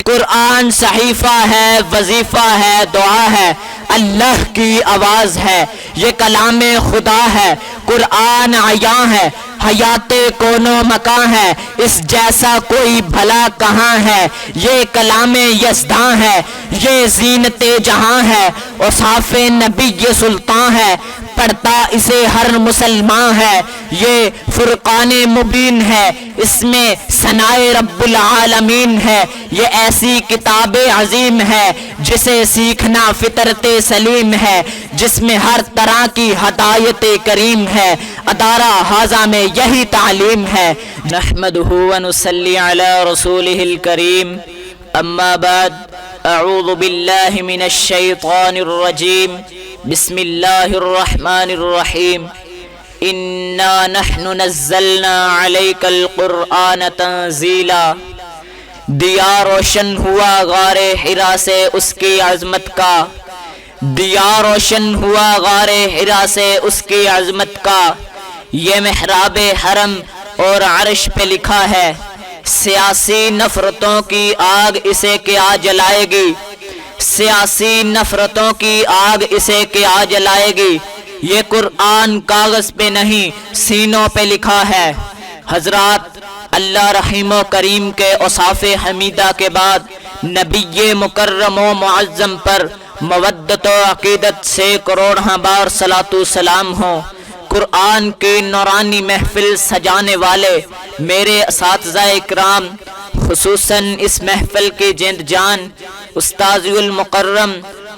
قرآن صحیفہ ہے، وظیفہ ہے، دعا ہے، اللہ کی آواز ہے، یہ کلام خدا ہے۔ قرآن عیاں ہے، حیات کون و مکان ہے، اس جیسا کوئی بھلا کہاں ہے۔ یہ کلام یزداں ہے، یہ زینت جہاں ہے، اوصاف نبی سلطان ہے، پڑھتا اسے ہر مسلمان ہے۔ یہ فرقان مبین ہے، اس میں ثنائے رب العالمین ہے۔ یہ ایسی کتاب عظیم ہے جسے سیکھنا فطرت سلیم ہے، جس میں ہر طرح کی ہدایت کریم ہے۔ ادارہ حاضہ میں یہی تعلیم ہے۔ نحمدہ ونصلی علی رسولہ الکریم، اما بعد، اعوذ باللہ من الشیطان الرجیم، بسم اللہ الرحمن الرحیم۔ انا نحن نزلنا علیک القرآن تنزیلا۔ دیا روشن ہوا غار حرا سے اس کی عظمت کا، دیا روشن ہوا غار حرا سے اس کی عظمت کا۔ یہ محراب حرم اور عرش پہ لکھا ہے، سیاسی نفرتوں کی آگ اسے کیا جلائے گی، سیاسی نفرتوں کی آگ اسے کیا جلائے گی۔ یہ قرآن کاغذ پہ نہیں سینوں پہ لکھا ہے۔ حضرات، اللہ رحیم و کریم کے اوصاف حمیدہ کے بعد نبی مکرم و معظم پر مودت و عقیدت سے کروڑہ بار صلاۃ و سلام ہو۔ قرآن کی نورانی محفل سجانے والے میرے اساتذہ اکرام، خصوصاً اس محفل کے جند جان استاذ المکرم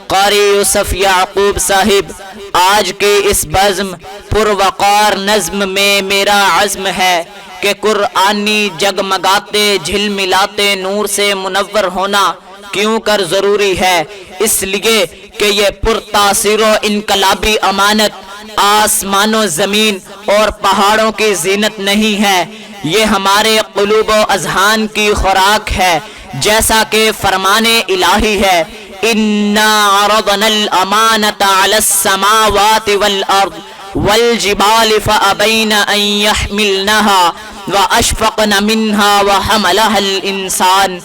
قاری یوسف یعقوب صاحب، آج کے اس بزم پروقار نظم میں میرا عزم ہے کہ قرآنی جگمگاتے جھلملاتے نور سے منور ہونا کیوں کر ضروری ہے، اس لیے کہ یہ پرتاثیر و انقلابی امانت آسمان و زمین اور پہاڑوں کی زینت نہیں ہے، یہ ہمارے قلوب و اذہان کی خوراک ہے، جیسا کہ فرمان الہی ہے، اِنَّا عَرَضْنَا الْأَمَانَةَ عَلَى السَّمَاوَاتِ وَالْأَرْضِ وَالْجِبَالِ فَأَبَيْنَ أَن يَحْمِلْنَهَا وَأَشْفَقْنَ مِنْهَا وَحَمَلَهَا الْإِنسَانُ۔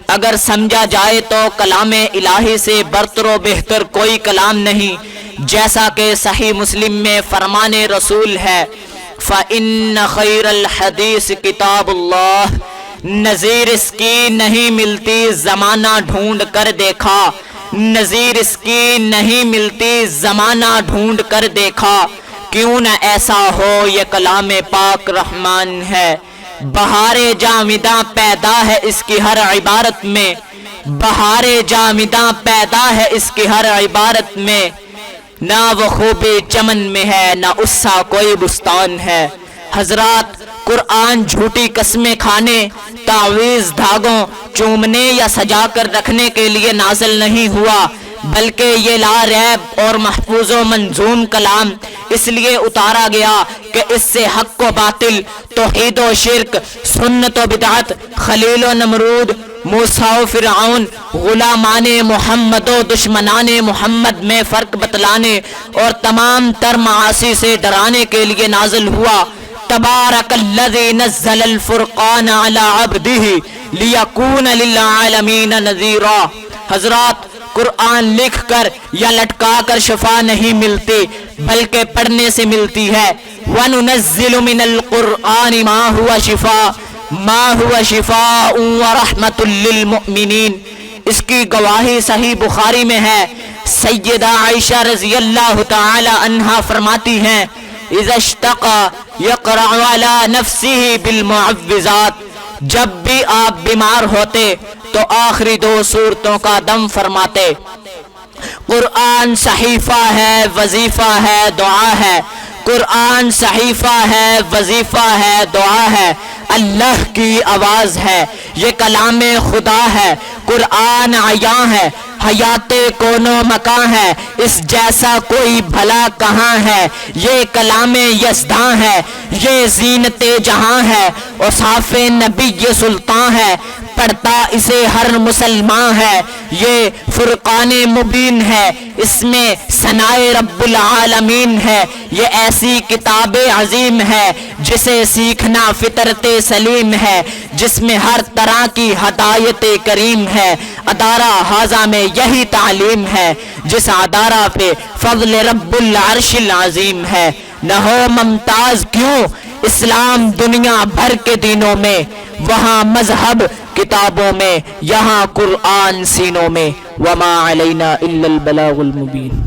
اگر سمجھا جائے تو کلام الہی سے برتر و بہتر کوئی کلام نہیں، جیسا کہ صحیح مسلم میں فرمان رسول ہے، فَإِنَّ خَيْرَ الْحَدِيثِ كِتَابُ اللَّهِ۔ نظیر اس کی نہیں ملتی زمانہ ڈھونڈ کر دیکھا، نظیر اس کی نہیں ملتی زمانہ ڈھونڈ کر دیکھا، کیوں نہ ایسا ہو یہ کلام پاک رحمان ہے۔ بہار جامداں پیدا ہے اس کی ہر عبارت میں، بہار جامداں پیدا ہے اس کی ہر عبارت میں، نہ وہ خوبی چمن میں ہے نہ اس سا کوئی بستان ہے۔ حضرات، قرآن جھوٹی قسمیں کھانے، تعویذ دھاگوں چومنے یا سجا کر رکھنے کے لیے نازل نہیں ہوا، بلکہ یہ لا ریب اور محفوظ و منظوم کلام اس لیے اتارا گیا کہ اس سے حق و باطل، توحید و شرک، سنت و بدعت، خلیل و نمرود، موسیٰ و فرعون، غلامان محمد و دشمنان محمد میں فرق بتلانے اور تمام تر معاصی سے ڈرانے کے لیے نازل ہوا۔ تبارک الذی نزل الفرقان علی عبدہ لیکون للعالمین نذیرا۔ حضرات، قرآن لکھ کر یا لٹکا کر شفا نہیں ملتی، بلکہ پڑھنے سے ملتی ہے۔ وَنُنَزِّلُ مِنَ الْقُرْآنِ مَا هُوَ شِفَاءٌ وَرَحْمَةٌ لِّلْمُؤْمِنِينَ۔ اس کی گواہی صحیح بخاری میں ہے، سیدہ عائشہ رضی اللہ تعالی عنہا فرماتی ہیں، اذا اشتقى يقرع على نفسه بالمعوذات۔ جب بھی آپ بیمار ہوتے تو آخری دو سورتوں کا دم فرماتے۔ قرآن صحیفہ ہے، وظیفہ ہے، دعا ہے۔ قرآن صحیفہ ہے، وظیفہ ہے، دعا ہے، اللہ کی آواز ہے، یہ کلام خدا ہے۔ قرآن عیاں ہے، حیات کون و مکان ہے، اس جیسا کوئی بھلا کہاں ہے۔ یہ کلام یزداں ہے، یہ زینت جہاں ہے، اوصاف نبی سلطان ہے، پڑھتا اسے ہر مسلمان ہے، یہ فرقان مبین ہے، اس میں ثنائے رب العالمین ہے، یہ ایسی کتاب عظیم ہے جسے سیکھنا فطرت سلیم ہے، جس میں ہر طرح کی ہدایت کریم ہے، ادارہ حاضہ میں یہی تعلیم ہے، جس ادارہ پہ فضل رب العرش العظیم ہے۔ نہ ہو ممتاز کیوں اسلام دنیا بھر کے دینوں میں، وہاں مذہب کتابوں میں، یہاں قرآن سینوں میں، وما علینا الا البلاغ المبین۔